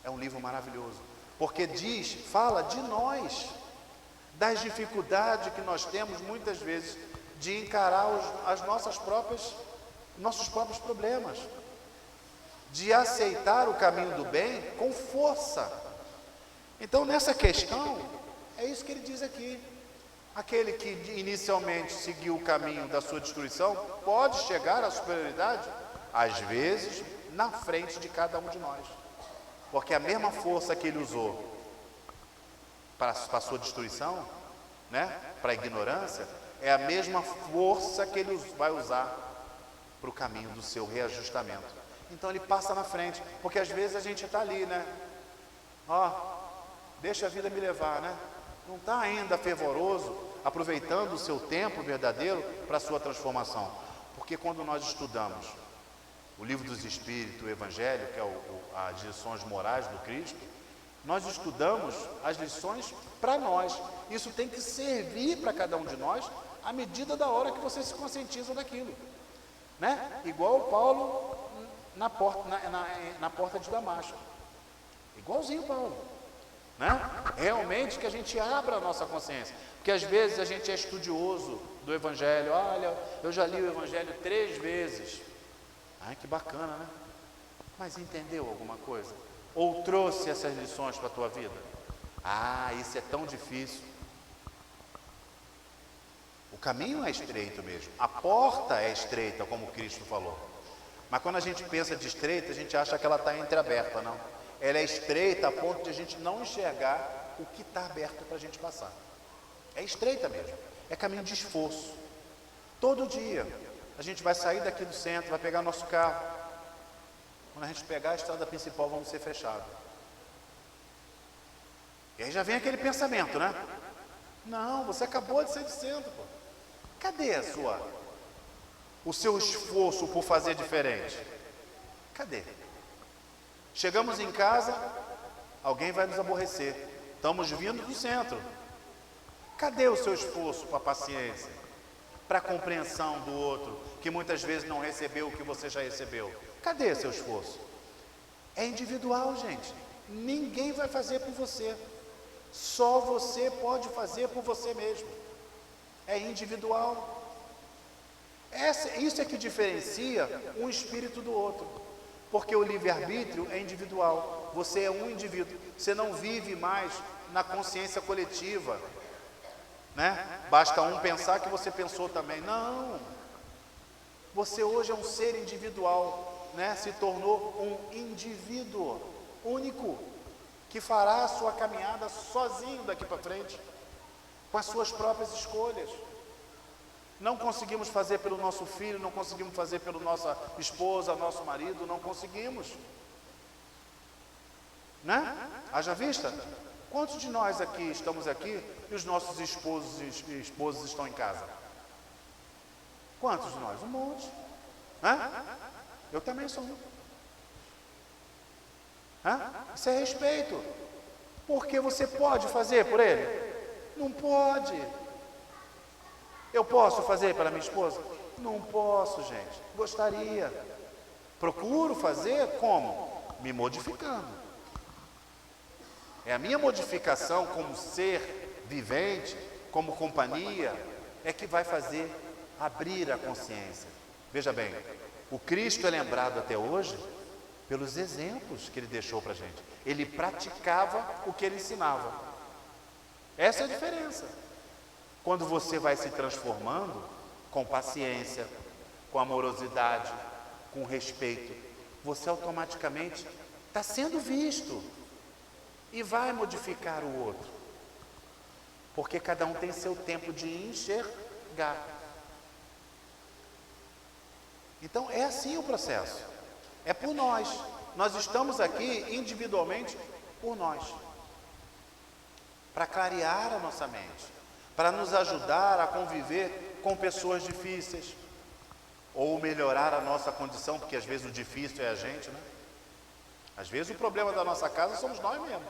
é um livro maravilhoso, porque fala de nós, das dificuldades que nós temos muitas vezes de encarar nossos próprios problemas, de aceitar o caminho do bem com força. Então, nessa questão, é isso que ele diz aqui. Aquele que inicialmente seguiu o caminho da sua destruição pode chegar à superioridade, às vezes, na frente de cada um de nós. Porque a mesma força que ele usou para a sua destruição, né, para a ignorância, é a mesma força que ele vai usar para o caminho do seu reajustamento. Então ele passa na frente, porque às vezes a gente está ali, né? Ó, deixa a vida me levar, né? Não está ainda fervoroso, aproveitando o seu tempo verdadeiro para a sua transformação. Porque quando nós estudamos o livro dos Espíritos, o Evangelho, que é as lições morais do Cristo, nós estudamos as lições para nós. Isso tem que servir para cada um de nós à medida da hora que você se conscientiza daquilo, né? Igual o Paulo na porta de Damasco, igualzinho Paulo, né? Realmente que a gente abra a nossa consciência, porque às vezes a gente é estudioso do Evangelho. Olha, eu já li o Evangelho 3 vezes. Ai, que bacana, né? Mas entendeu alguma coisa? Ou trouxe essas lições para a tua vida? Ah, isso é tão difícil. O caminho é estreito mesmo, a porta é estreita, como Cristo falou. Mas quando a gente pensa de estreita, a gente acha que ela está entreaberta, não. Ela é estreita a ponto de a gente não enxergar o que está aberto para a gente passar. É estreita mesmo, é caminho de esforço. Todo dia a gente vai sair daqui do centro, vai pegar nosso carro. Quando a gente pegar a estrada principal, vamos ser fechados. E aí já vem aquele pensamento, né? Não, você acabou de sair do centro, pô. Cadê o seu esforço por fazer diferente? Cadê? Chegamos em casa, alguém vai nos aborrecer. Estamos vindo do centro. Cadê o seu esforço para a paciência? Para a compreensão do outro, que muitas vezes não recebeu o que você já recebeu? Cadê seu esforço? É individual, gente. Ninguém vai fazer por você. Só você pode fazer por você mesmo. É individual. Isso é que diferencia um espírito do outro. Porque o livre-arbítrio é individual. Você é um indivíduo. Você não vive mais na consciência coletiva, né? Basta um pensar que você pensou também. Não. Você hoje é um ser individual, né? Se tornou um indivíduo único, que fará a sua caminhada sozinho daqui para frente, com as suas próprias escolhas. Não conseguimos fazer pelo nosso filho, não conseguimos fazer pela nossa esposa, nosso marido, não conseguimos, né? Haja vista, quantos de nós aqui estamos aqui e os nossos esposos e esposas estão em casa? Quantos de nós? Um monte, né? Eu também sou um. Isso é respeito. Porque você pode fazer por ele? Não pode. Eu posso fazer pela minha esposa? Não posso, gente. Gostaria. Procuro fazer como? Me modificando. É a minha modificação como ser vivente, como companhia, é que vai fazer abrir a consciência. Veja bem, o Cristo é lembrado até hoje pelos exemplos que ele deixou para a gente. Ele praticava o que ele ensinava. Essa é a diferença. Quando você vai se transformando com paciência, com amorosidade, com respeito, você automaticamente está sendo visto e vai modificar o outro. Porque cada um tem seu tempo de enxergar. Então é assim o processo. É por nós. Nós estamos aqui individualmente por nós. Para clarear a nossa mente. Para nos ajudar a conviver com pessoas difíceis. Ou melhorar a nossa condição, porque às vezes o difícil é a gente, né? Às vezes o problema da nossa casa somos nós mesmos.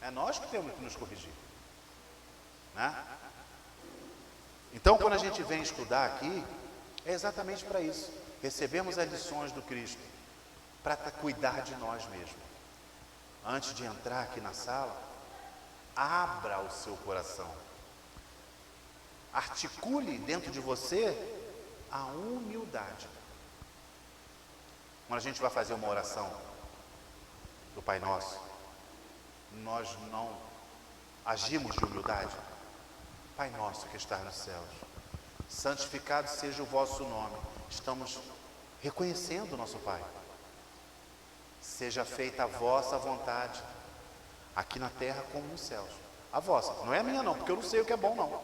É nós que temos que nos corrigir, né? Então, quando a gente vem estudar aqui, é exatamente para isso. Recebemos as lições do Cristo para cuidar de nós mesmos. Antes de entrar aqui na sala, abra o seu coração. Articule dentro de você a humildade. Quando a gente vai fazer uma oração do Pai Nosso, nós não agimos de humildade. Pai nosso que estás nos céus, santificado seja o vosso nome. Estamos reconhecendo o nosso Pai. Seja feita a vossa vontade, aqui na terra como nos céus. A vossa, não é a minha não, porque eu não sei o que é bom não.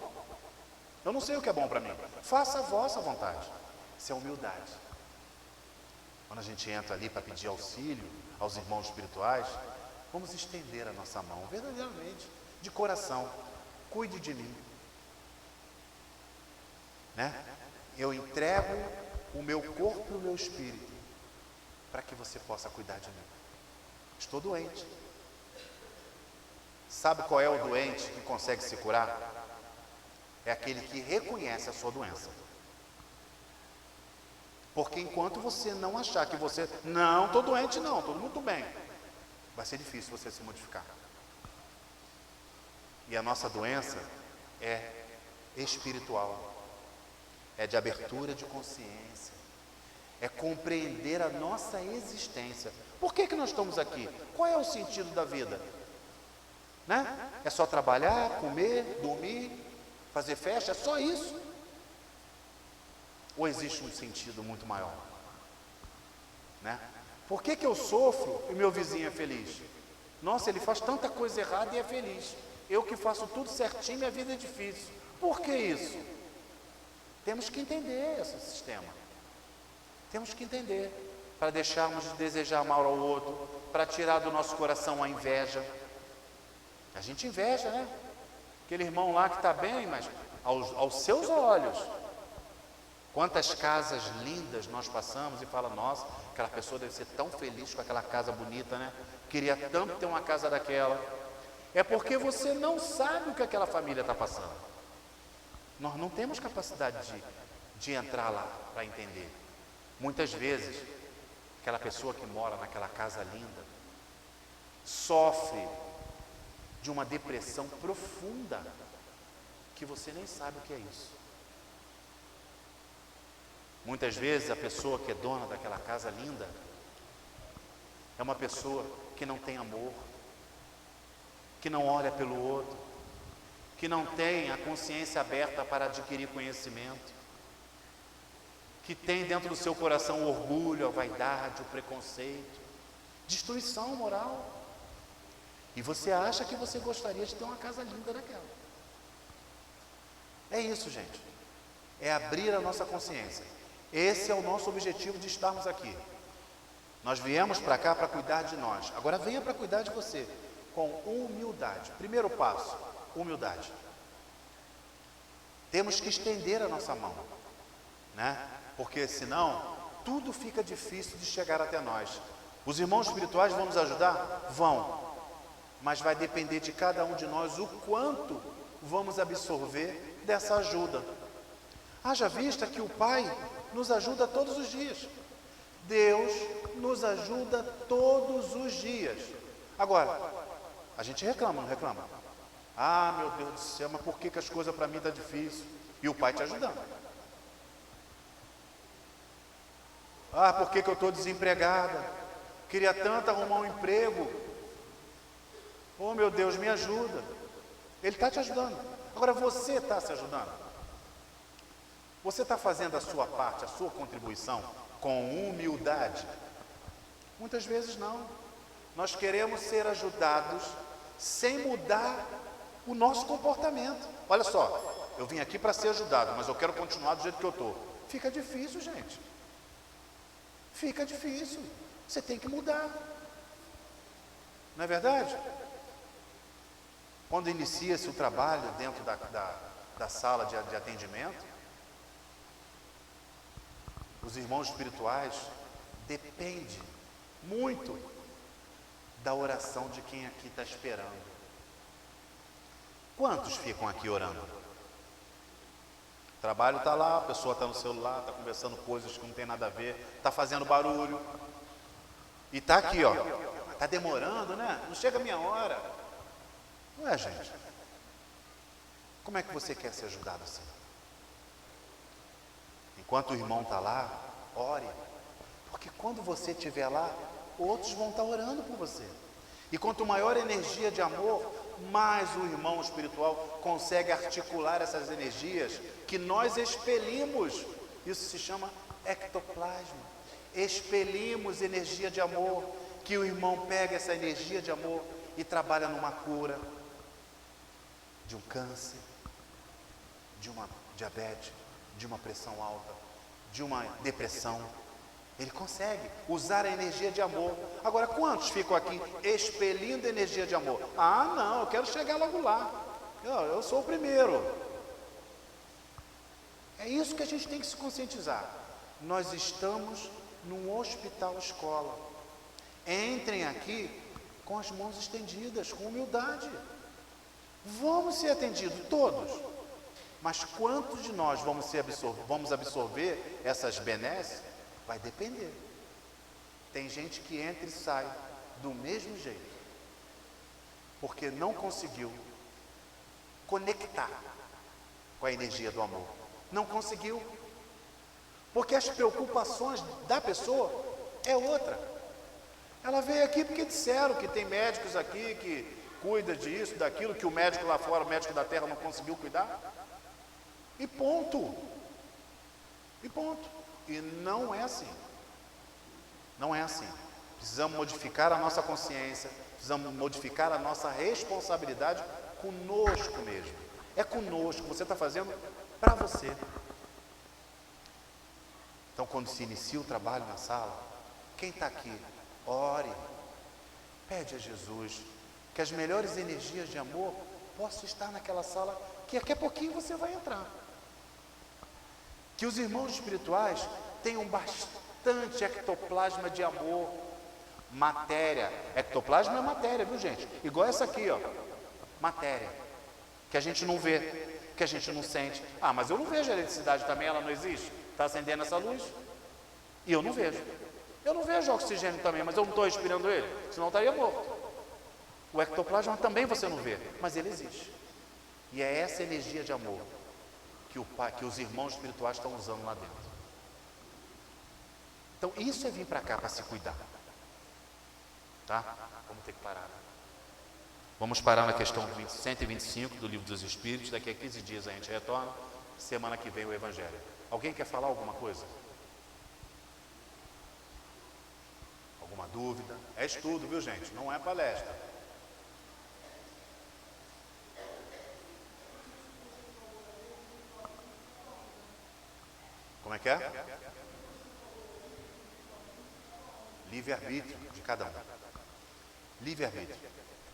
Eu não sei o que é bom para mim. Faça a vossa vontade. Isso é humildade. Quando a gente entra ali para pedir auxílio aos irmãos espirituais, vamos estender a nossa mão, verdadeiramente, de coração. Cuide de mim, né? Eu entrego o meu corpo e o meu espírito para que você possa cuidar de mim. Estou doente. Sabe qual é o doente que consegue se curar? É aquele que reconhece a sua doença. Porque enquanto você não achar que você, não, estou doente não, estou muito bem, vai ser difícil você se modificar. E a nossa doença é espiritual, é de abertura de consciência, é compreender a nossa existência. Por que nós estamos aqui? Qual é o sentido da vida? Né? É só trabalhar, comer, dormir, fazer festa? É só isso? Ou existe um sentido muito maior? Né? Por que eu sofro e meu vizinho é feliz? Nossa, ele faz tanta coisa errada e é feliz. Eu que faço tudo certinho, minha vida é difícil. Por que isso? Temos que entender esse sistema. Temos que entender, para deixarmos de desejar mal ao outro, para tirar do nosso coração a inveja. A gente inveja, né? Aquele irmão lá que está bem, mas aos seus olhos. Quantas casas lindas nós passamos e fala, nossa, aquela pessoa deve ser tão feliz com aquela casa bonita, né? Queria tanto ter uma casa daquela. É porque você não sabe o que aquela família está passando. Nós não temos capacidade de entrar lá para entender. Muitas vezes, aquela pessoa que mora naquela casa linda sofre de uma depressão profunda que você nem sabe o que é isso. Muitas vezes a pessoa que é dona daquela casa linda é uma pessoa que não tem amor, que não olha pelo outro, que não tem a consciência aberta para adquirir conhecimento, que tem dentro do seu coração o orgulho, a vaidade, o preconceito, destruição moral. E você acha que você gostaria de ter uma casa linda daquela. É isso, gente. É abrir a nossa consciência. Esse é o nosso objetivo de estarmos aqui. Nós viemos para cá para cuidar de nós. Agora venha para cuidar de você, com humildade. Primeiro passo, humildade. Temos que estender a nossa mão, né? Porque senão, tudo fica difícil de chegar até nós. Os irmãos espirituais vão nos ajudar? Vão. Mas vai depender de cada um de nós o quanto vamos absorver dessa ajuda. Haja vista que o Pai nos ajuda todos os dias. Deus nos ajuda todos os dias. Agora, a gente reclama, não reclama? Ah, meu Deus do céu, mas por que as coisas para mim estão difíceis? E o Pai te ajudando. Ah, por que eu estou desempregada? Queria tanto arrumar um emprego. Oh, meu Deus, me ajuda. Ele está te ajudando. Agora você está se ajudando? Você está fazendo a sua parte, a sua contribuição com humildade? Muitas vezes não. Nós queremos ser ajudados sem mudar o nosso comportamento. Olha só, eu vim aqui para ser ajudado, mas eu quero continuar do jeito que eu estou. Fica difícil, gente. Fica difícil. Você tem que mudar. Não é verdade? Quando inicia-se o trabalho dentro da sala de atendimento, os irmãos espirituais dependem muito da oração de quem aqui está esperando. Quantos ficam aqui orando? O trabalho está lá, a pessoa está no celular, está conversando coisas que não tem nada a ver, está fazendo barulho. E está aqui, ó. Está demorando, né? Não chega a minha hora. Não é, gente? Como é que você quer ser ajudado assim? Enquanto o irmão está lá, ore. Porque quando você estiver lá, outros vão estar orando por você. E quanto maior a energia de amor, mais o irmão espiritual consegue articular essas energias que nós expelimos. Isso se chama ectoplasma. Expelimos energia de amor, que o irmão pega essa energia de amor e trabalha numa cura de um câncer, de uma diabetes, de uma pressão alta, de uma depressão. Ele consegue usar a energia de amor. Agora, quantos ficam aqui expelindo energia de amor? Ah, não, eu quero chegar logo lá. Eu sou o primeiro. É isso que a gente tem que se conscientizar. Nós estamos num hospital-escola. Entrem aqui com as mãos estendidas, com humildade. Vamos ser atendidos, todos. Mas quantos de nós vamos absorver essas benesses? Vai depender. Tem gente que entra e sai do mesmo jeito, porque não conseguiu conectar com a energia do amor. Não conseguiu. Porque as preocupações da pessoa é outra. Ela veio aqui porque disseram que tem médicos aqui que cuida disso, daquilo, que o médico lá fora, o médico da terra não conseguiu cuidar. E ponto. E ponto. E não é assim. Não é assim. Precisamos modificar a nossa consciência, precisamos modificar a nossa responsabilidade conosco mesmo. É conosco, você está fazendo para você. Então, quando se inicia o trabalho na sala, quem está aqui, ore, pede a Jesus que as melhores energias de amor possam estar naquela sala, que daqui a pouquinho você vai entrar. Que os irmãos espirituais tenham bastante ectoplasma de amor, matéria. Ectoplasma é matéria, viu, gente? Igual essa aqui, ó, matéria, que a gente não vê, que a gente não sente. Ah, mas eu não vejo a eletricidade também, ela não existe? Está acendendo essa luz? E eu não vejo. Eu não vejo oxigênio também, mas eu não estou respirando ele, senão eu estaria morto. O ectoplasma também você não vê, mas ele existe. E é essa energia de amor que os irmãos espirituais estão usando lá dentro. Então isso é vir para cá para se cuidar. Tá? Vamos ter que parar. Vamos parar na questão 125 do Livro dos Espíritos. Daqui a 15 dias a gente retorna. Semana que vem o Evangelho. Alguém quer falar alguma coisa? Alguma dúvida? É estudo, viu, gente? Não é palestra. Como é que é? Livre-arbítrio de cada um. Livre-arbítrio.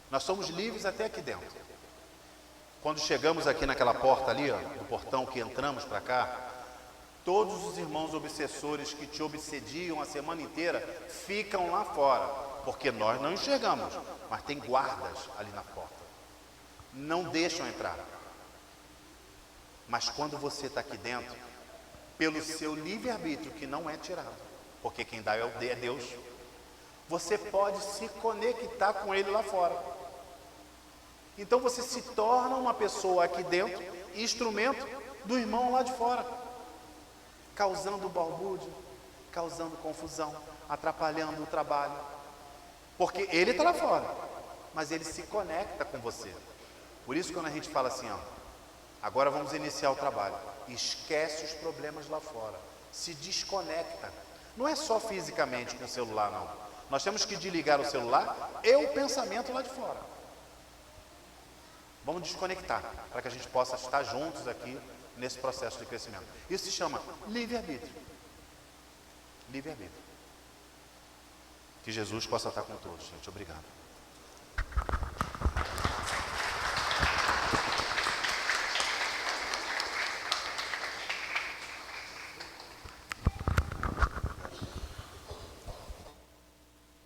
Nós somos livres até aqui dentro. Quando chegamos aqui naquela porta ali, ó, do portão que entramos para cá, todos os irmãos obsessores que te obsediam a semana inteira ficam lá fora, porque nós não enxergamos, mas tem guardas ali na porta. Não deixam entrar. Mas quando você está aqui dentro, pelo seu livre-arbítrio, que não é tirado, porque quem dá é Deus, você pode se conectar com Ele lá fora. Então você se torna uma pessoa aqui dentro, instrumento do irmão lá de fora, causando balbúrdia, causando confusão, atrapalhando o trabalho, porque ele está lá fora, mas ele se conecta com você. Por isso, quando a gente fala assim, ó, agora vamos iniciar o trabalho, esquece os problemas lá fora, se desconecta. Não é só fisicamente com o celular, não. Nós temos que desligar o celular e o pensamento lá de fora. Vamos desconectar, para que a gente possa estar juntos aqui nesse processo de crescimento. Isso se chama livre-arbítrio. Livre-arbítrio. Que Jesus possa estar com todos, gente. Obrigado.